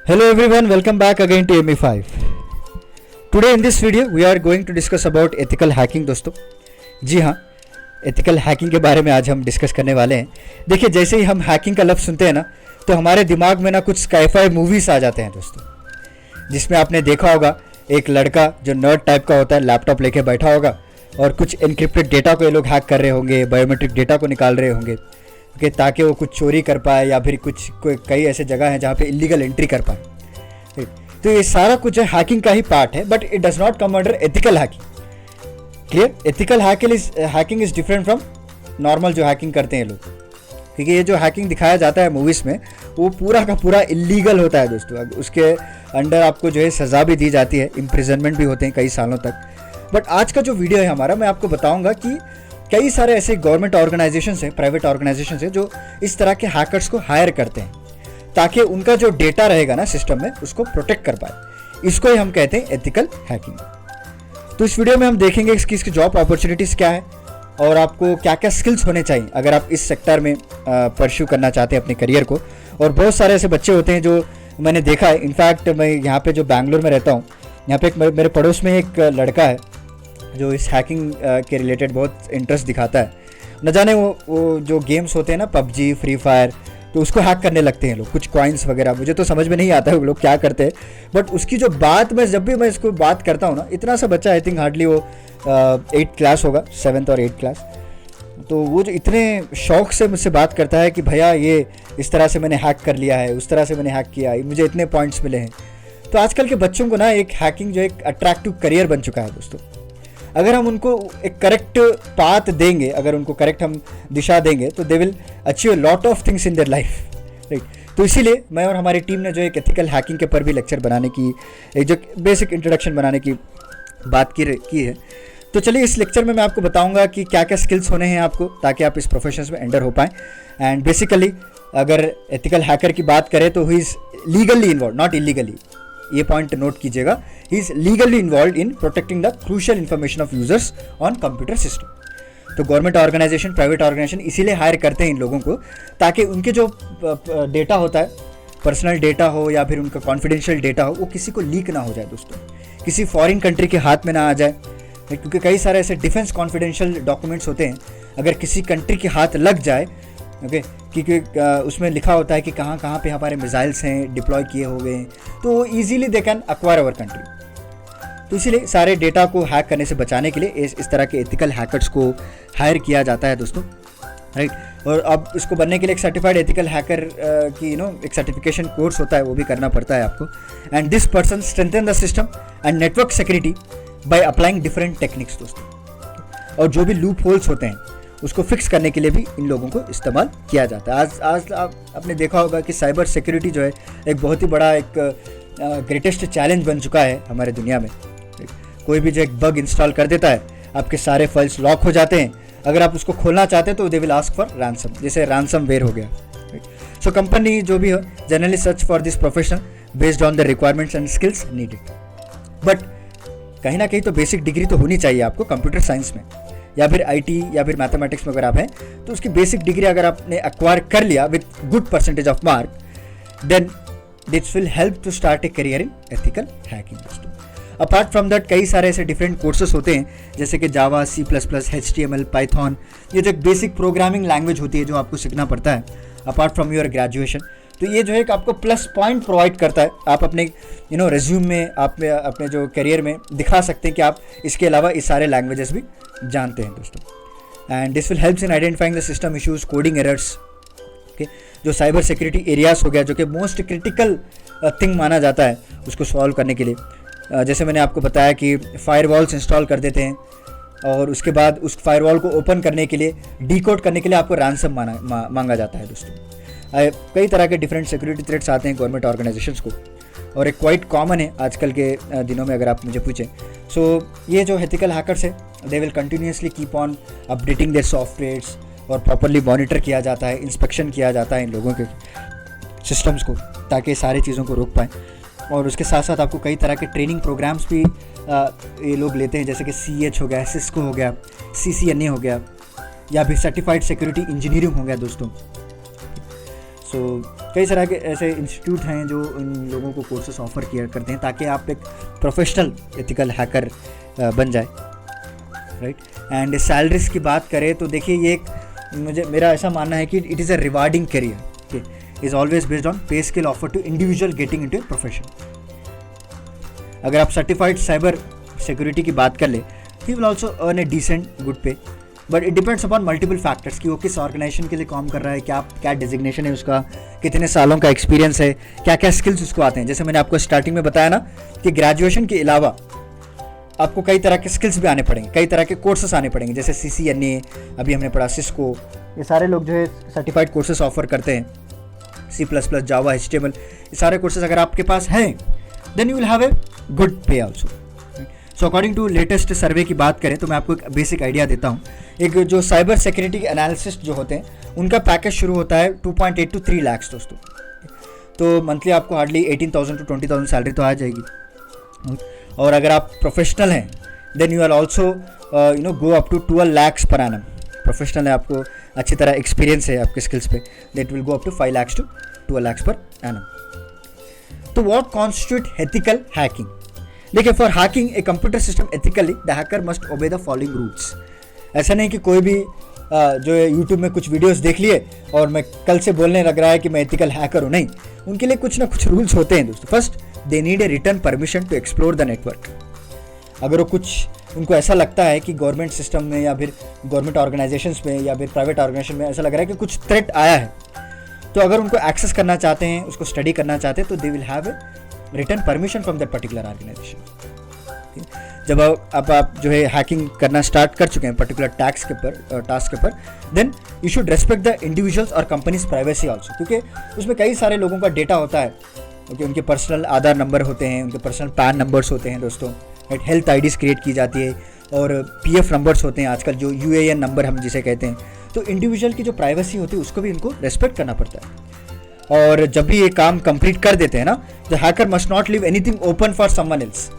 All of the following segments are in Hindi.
Hello everyone, welcome back again to ME5. Today in this video we are going to discuss about ethical hacking दोस्तों। जी हाँ, एथिकल हैकिंग के बारे में आज हम डिस्कस करने वाले हैं। देखिए, जैसे ही हम हैकिंग का लफ्ज़ सुनते हैं ना, तो हमारे दिमाग में ना कुछ स्काईफाई मूवीज़ आ जाते हैं दोस्तों, जिसमें आपने देखा होगा एक लड़का जो नर्ड टाइप का होता है, लैपटॉप लेके बैठा होगा और कुछ इनक्रिप्टेड डेटा को ये लोग हैक कर रहे होंगे, बायोमेट्रिक डेटा को निकाल रहे होंगे कि ताकि वो कुछ चोरी कर पाए या फिर कुछ कई ऐसे जगह हैं जहाँ पे इलीगल एंट्री कर पाए। तो ये सारा कुछ है हैकिंग का ही पार्ट है, but it does not come under ethical hacking. Clear? Ethical hacking is different from normal जो हैकिंग करते हैं लोग, क्योंकि ये जो हैकिंग दिखाया जाता है मूवीज़ में वो पूरा का पूरा इलीगल होता है दोस्तों। उसके अंडर आपको जो है सज़ा भी दी जाती है, इम्प्रिजनमेंट भी होते हैं कई सालों तक। बट आज का जो वीडियो है हमारा, मैं आपको बताऊंगा कि कई सारे ऐसे गवर्नमेंट ऑर्गेनाइजेशन हैं, प्राइवेट ऑर्गेनाइजेशन हैं जो इस तरह के हैकर्स को हायर करते हैं ताकि उनका जो डेटा रहेगा ना सिस्टम में उसको प्रोटेक्ट कर पाए। इसको ही हम कहते हैं एथिकल हैकिंग। तो इस वीडियो में हम देखेंगे कि इसकी जॉब अपॉर्चुनिटीज़ क्या है और आपको क्या क्या स्किल्स होने चाहिए अगर आप इस सेक्टर में परस्यू करना चाहते हैं अपने करियर को। और बहुत सारे ऐसे बच्चे होते हैं जो मैंने देखा है, इनफैक्ट मैं यहाँ पे जो बैंगलोर में रहता हूँ, यहाँ पे एक मेरे पड़ोस में एक लड़का है जो इस हैकिंग के रिलेटेड बहुत इंटरेस्ट दिखाता है। न जाने वो जो गेम्स होते हैं ना, पबजी, फ्री फायर, तो उसको हैक करने लगते हैं लोग, कुछ कॉइन्स वगैरह। मुझे तो समझ में नहीं आता है वो लोग क्या करते हैं, बट उसकी जो बात जब भी मैं इसको बात करता हूँ ना, इतना सा बच्चा, आई थिंक हार्डली वो 8th क्लास होगा, 7th और 8th क्लास, तो वो जो इतने शौक से मुझसे बात करता है कि भैया ये इस तरह से मैंने हैक कर लिया है, उस तरह से मैंने हैक किया, मुझे इतने पॉइंट्स मिले हैं। तो आजकल के बच्चों को ना एक हैकिंग जो एक अट्रैक्टिव करियर बन चुका है दोस्तों। अगर हम उनको एक करेक्ट पाथ देंगे, अगर उनको करेक्ट हम दिशा देंगे, तो they will achieve lot of things in their life, right. तो इसीलिए मैं और हमारी टीम ने जो एक एथिकल हैकिंग के पर भी लेक्चर बनाने की, एक जो बेसिक इंट्रोडक्शन बनाने की बात की है। तो चलिए, इस लेक्चर में मैं आपको बताऊंगा कि क्या क्या स्किल्स होने हैं आपको ताकि आप इस प्रोफेशन में एंटर हो पाएँ। एंड बेसिकली अगर एथिकल हैकर की बात करें तो he is legally involve, not illegally, ये पॉइंट नोट कीजिएगा। He is legally involve in protecting the crucial information of users on computer system. तो गवर्नमेंट ऑर्गेनाइजेशन, प्राइवेट ऑर्गेनाइजेशन इसीलिए हायर करते हैं इन लोगों को ताकि उनके जो डेटा होता है, पर्सनल डेटा हो या फिर उनका कॉन्फिडेंशियल डेटा हो, वो किसी को लीक ना हो जाए दोस्तों, किसी फॉरेन कंट्री के हाथ में ना आ जाए। क्योंकि कई सारे ऐसे डिफेंस कॉन्फिडेंशियल डॉक्यूमेंट्स होते हैं, अगर किसी कंट्री के हाथ लग जाए, ओके, क्योंकि उसमें लिखा होता है कि कहाँ कहाँ पे हमारे मिसाइल्स हैं, डिप्लॉय किए हो गए हैं, तो easily they can acquire our country. तो इसीलिए सारे डेटा को हैक करने से बचाने के लिए इस तरह के एथिकल हैकर्स को हायर किया जाता है दोस्तों, राइट। और अब इसको बनने के लिए एक सर्टिफाइड एथिकल हैकर की एक सर्टिफिकेशन कोर्स होता है, वो भी करना पड़ता है आपको। And this person strengthen the system and network security by applying different techniques दोस्तों। और जो भी लूप होल्स होते हैं उसको फिक्स करने के लिए भी इन लोगों को इस्तेमाल किया जाता है। आज आपने देखा होगा कि साइबर सिक्योरिटी जो है एक बहुत ही बड़ा एक ग्रेटेस्ट चैलेंज बन चुका है हमारे दुनिया में। कोई भी जो एक बग इंस्टॉल कर देता है, आपके सारे फाइल्स लॉक हो जाते हैं, अगर आप उसको खोलना चाहते हैं तो they will ask for ransom, जैसे रैंसम वेयर हो गया। सो कंपनी जो भी हो generally search for this profession based on the requirements and skills needed. But कहीं ना कहीं तो बेसिक डिग्री तो होनी चाहिए आपको कंप्यूटर साइंस में या फिर आईटी या फिर मैथमेटिक्स में अगर आप हैं, तो उसकी बेसिक डिग्री अगर आपने एक्वायर कर लिया with good percentage of mark, then this will help to start a career in ethical hacking दोस्तों। अपार्ट फ्रॉम दैट कई सारे ऐसे डिफरेंट कोर्सेज होते हैं जैसे कि जावा, C++, HTML, पाइथन, ये जो एक बेसिक प्रोग्रामिंग लैंग्वेज होती है जो आपको सीखना पड़ता है अपार्ट फ्रॉम योर ग्रेजुएशन। तो ये जो है आपको प्लस पॉइंट प्रोवाइड करता है, आप अपने रेज्यूम में, आप अपने जो करियर में दिखा सकते हैं कि आप इसके अलावा इस सारे लैंग्वेजेस भी जानते हैं दोस्तों। And this will helps in identifying the system issues, coding errors, okay, जो साइबर सिक्योरिटी एरियाज हो गया जो कि मोस्ट क्रिटिकल थिंग माना जाता है उसको सॉल्व करने के लिए। जैसे मैंने आपको बताया कि फायरवॉल्स इंस्टॉल कर देते हैं और उसके बाद उस फायरवॉल को ओपन करने के लिए, डीकोड करने के लिए आपको रैंसम मांगा जाता है दोस्तों। कई तरह के डिफरेंट सिक्योरिटी थ्रेट्स आते हैं गवर्नमेंट ऑर्गेनाइजेशंस को और एक क्वाइट कॉमन है आजकल के दिनों में अगर आप मुझे पूछें। सो ये जो एथिकल हैकर्स है they will continuously keep on updating their softwares और प्रॉपरली मॉनिटर किया जाता है, इंस्पेक्शन किया जाता है इन लोगों के सिस्टम्स को ताकि सारी चीज़ों को रोक पाएँ। और उसके साथ साथ आपको कई तरह के ट्रेनिंग प्रोग्राम्स भी ये लोग लेते हैं, जैसे कि CH हो गया, सिस्को हो गया, CCNA हो गया, या फिर सर्टिफाइड सिक्योरिटी इंजीनियरिंग हो गया दोस्तों। सो कई सारे के ऐसे इंस्टीट्यूट हैं जो इन लोगों को कोर्सेस ऑफर किया करते हैं ताकि आप एक प्रोफेशनल एथिकल हैकर बन जाए, राइट। एंड सैलरीज की बात करें तो देखिए ये एक मेरा ऐसा मानना है कि it is a rewarding career, is always based on pay scale offer to individual getting into a profession. अगर आप सर्टिफाइड साइबर सिक्योरिटी की बात कर ले, he will also earn a decent good pay, but it depends upon multiple factors कि वो किस ऑर्गेनाइजेशन के लिए काम कर रहा है, क्या डिजिग्नेशन है उसका, कितने सालों का एक्सपीरियंस है, क्या क्या स्किल्स उसको आते हैं। जैसे मैंने आपको स्टार्टिंग में बताया ना कि ग्रेजुएशन के अलावा आपको कई तरह के स्किल्स भी आने पड़ेंगे, कई तरह के कोर्सेस आने पड़ेंगे, जैसे CCNA अभी हमने पढ़ा, सिस्को, ये सारे लोग जो है सर्टिफाइड कोर्सेस ऑफर करते हैं, C++, जावा, HTML, ये सारे कोर्सेज अगर आपके पास हैं then you will have a good pay also. So according to latest survey की बात करें तो मैं आपको एक बेसिक आइडिया देता हूँ। एक जो साइबर सिक्योरिटी के एनालिसिस्ट जो होते हैं उनका पैकेज शुरू होता है 2.8 to 3 lakhs दोस्तों। तो मंथली आपको हार्डली 18,000 to 20,000 सैलरी तो आ जाएगी। और अगर आप प्रोफेशनल हैं then you are also go up to 12 lakhs per annum। Professional है, आपको अच्छी तरह एक्सपीरियंस है आपके स्किल्स पे, that will go up to 5 lakhs to 12 lakhs per annum। तो व्हाट कॉन्स्टिट्यूट एथिकल हैकिंग? देखिए, for hacking a computer system ethically the hacker must obey the following rules. ऐसा नहीं कि कोई भी जो है यूट्यूब में कुछ वीडियोस देख लिए और मैं कल से बोलने लग रहा है कि मैं एथिकल हैकर हूँ, नहीं। उनके लिए कुछ ना कुछ रूल्स होते हैं दोस्तों। First, they need a written permission to explore the network. अगर वो कुछ उनको ऐसा लगता है कि गवर्नमेंट सिस्टम में या फिर गवर्नमेंट ऑर्गेनाइजेशंस में या फिर प्राइवेट ऑर्गेनाइजेशन में ऐसा लग रहा है कि कुछ थ्रेट आया है, तो अगर उनको एक्सेस करना चाहते हैं, उसको स्टडी करना चाहते हैं, तो they will have a written permission from that particular organisation. जब आप जो है हैकिंग करना स्टार्ट कर चुके हैं पर्टिकुलर टास्क के ऊपर, then you should respect the individuals और कंपनीज प्राइवेसी आल्सो, क्योंकि उसमें कई सारे लोगों का डेटा होता है, क्योंकि उनके पर्सनल आधार नंबर होते हैं, उनके पर्सनल पैन नंबर्स होते हैं दोस्तों, राइट। हेल्थ आईडीज क्रिएट की जाती है और PF नंबर्स होते हैं आजकल, जो UAN नंबर हम जिसे कहते हैं। तो इंडिविजुअल की जो प्राइवेसी होती है उसको भी इनको रेस्पेक्ट करना पड़ता है। और जब भी ये काम कंप्लीट कर देते हैं ना, the hacker must not leave anything open for someone else.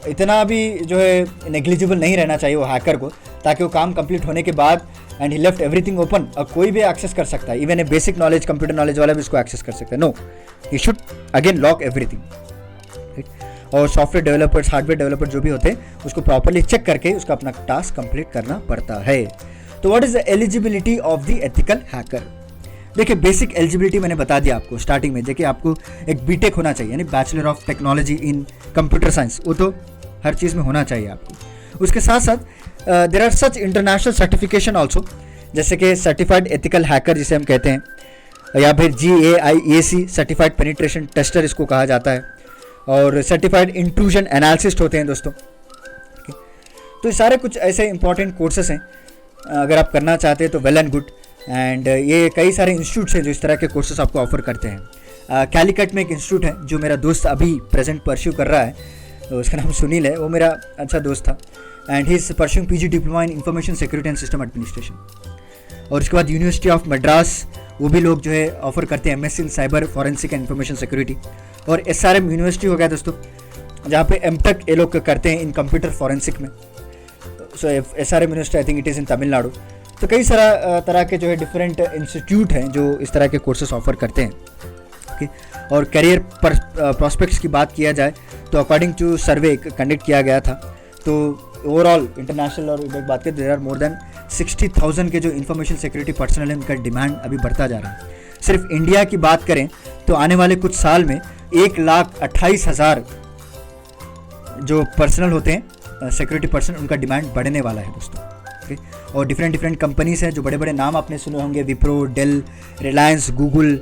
इतना भी जो है नेग्लिजिबल नहीं रहना चाहिए वो हैकर को, ताकि वो काम कंप्लीट होने के बाद and he left everything open, और कोई भी एक्सेस कर सकता है, even a basic knowledge, computer knowledge वाला भी इसको एक्सेस कर सकता है। No, he should again lock everything. और सॉफ्टवेयर डेवलपर्स, हार्डवेयर डेवलपर जो भी होते हैं, उसको प्रॉपरली चेक करके उसका अपना टास्क कंप्लीट करना पड़ता है। तो what is the eligibility of the ethical hacker? देखिए, बेसिक एलिजिबिलिटी मैंने बता दिया आपको स्टार्टिंग में। देखिए, आपको एक बीटेक होना चाहिए, यानी bachelor of technology in computer science, वो तो हर चीज़ में होना चाहिए आपको। उसके साथ साथ there are such international certification also, जैसे कि सर्टिफाइड एथिकल हैकर जिसे हम कहते हैं, या फिर GAIAC सर्टिफाइड पेनिट्रेशन टेस्टर इसको कहा जाता है, और सर्टिफाइड इंट्रूजन एनालिसिस्ट होते हैं दोस्तों। तो ये सारे कुछ ऐसे इंपॉर्टेंट कोर्सेस हैं, अगर आप करना चाहते हैं तो वेल एंड गुड। एंड ये कई सारे इंस्टीट्यूट्स हैं जो इस तरह के कोर्सेस आपको ऑफर करते हैं। कैलिकट में एक इंस्टीट्यूट है जो मेरा दोस्त अभी प्रेजेंट परस्यू कर रहा है, तो उसका नाम सुनील है, वो मेरा अच्छा दोस्त था, and he is pursuing PG diploma in information security and system administration. और उसके बाद यूनिवर्सिटी ऑफ मद्रास, वो भी लोग जो है ऑफर करते हैं MSc in cyber forensic and information security. और SRM यूनिवर्सिटी हो गया दोस्तों, जहाँ पे M.Tech ये लोग करते हैं इन कंप्यूटर फॉरेंसिक में। सो SRM university I think it is in Tamil Nadu. तो कई सारा तरह के जो है डिफरेंट इंस्टीट्यूट हैं जो इस तरह के कोर्सेस ऑफर करते हैं। ओके, और करियर प्रॉस्पेक्ट्स की बात किया जाए तो अकॉर्डिंग टू सर्वे कंडक्ट किया गया था, तो ओवरऑल इंटरनेशनल और एक बात करें, देयर आर मोर देन 60,000 के जो इन्फॉर्मेशन सिक्योरिटी पर्सनल हैं, उनका डिमांड अभी बढ़ता जा रहा है। सिर्फ इंडिया की बात करें तो आने वाले कुछ साल में 1,28,000 जो पर्सनल होते हैं सिक्योरिटी पर्सन, उनका डिमांड बढ़ने वाला है दोस्तों। ओके, और डिफरेंट कंपनीज हैं, जो बड़े बड़े नाम आपने सुने होंगे, Wipro, Dell, Reliance, Google,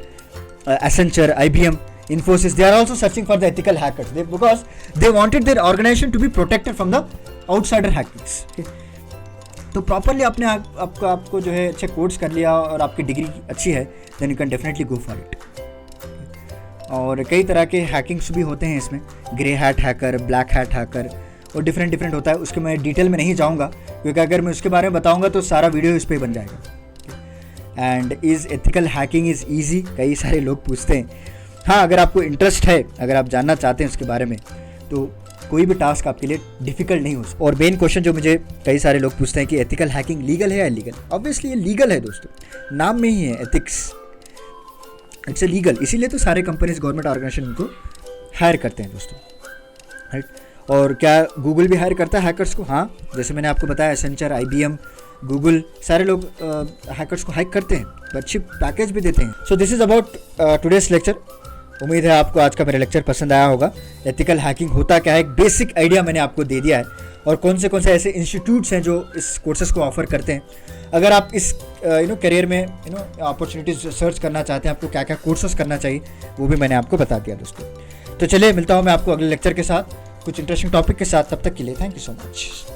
Accenture, IBM, Infosys, they are also searching for the ethical hackers because they wanted their organization to be protected from the outsider hackers. Okay? तो प्रॉपरली आपने आपको जो है अच्छे कोर्स कर लिया और आपकी डिग्री अच्छी है, then you can definitely go for it. और कई तरह के हैकिंग्स भी होते हैं इसमें, grey hat hacker, black hat hacker, और डिफरेंट होता है। उसके मैं डिटेल में नहीं जाऊँगा, क्योंकि अगर मैं उसके बारे में बताऊँगा तो सारा वीडियो इस पर बन जाएगा। And is ethical hacking is easy, कई सारे लोग पूछते हैं। हाँ, अगर आपको इंटरेस्ट है, अगर आप जानना चाहते हैं उसके बारे में, तो कोई भी टास्क आपके लिए डिफिकल्ट नहीं हो। और मेन क्वेश्चन जो मुझे कई सारे लोग पूछते हैं कि एथिकल हैकिंग लीगल है या इलीगल? ऑब्वियसली ये लीगल है दोस्तों, नाम में ही है एथिक्स। इट्स लीगल, इसीलिए तो सारे कंपनीज गवर्नमेंट ऑर्गेनाइजेशन इनको हायर करते हैं दोस्तों, राइट। और क्या गूगल भी हायर करता है हैकर्स को? हाँ, जैसे मैंने आपको बताया एसेंचर, IBM, गूगल, सारे लोग हैकर्स को हाइक करते हैं, अच्छी पैकेज भी देते हैं। So this is about today's lecture. उम्मीद है आपको आज का मेरा लेक्चर पसंद आया होगा। एथिकल हैकिंग होता क्या है, एक बेसिक आइडिया मैंने आपको दे दिया है, और कौन से ऐसे इंस्टीट्यूट्स हैं जो इस कोर्सेज को ऑफर करते हैं। अगर आप इस करियर में अपॉर्चुनिटीज सर्च करना चाहते हैं, आपको क्या क्या कोर्सेज करना चाहिए, वो भी मैंने आपको बता दिया दोस्तों। तो चलिए मिलता हूँ मैं आपको अगले लेक्चर के साथ कुछ इंटरेस्टिंग टॉपिक के साथ। तब तक के लिए थैंक यू सो मच।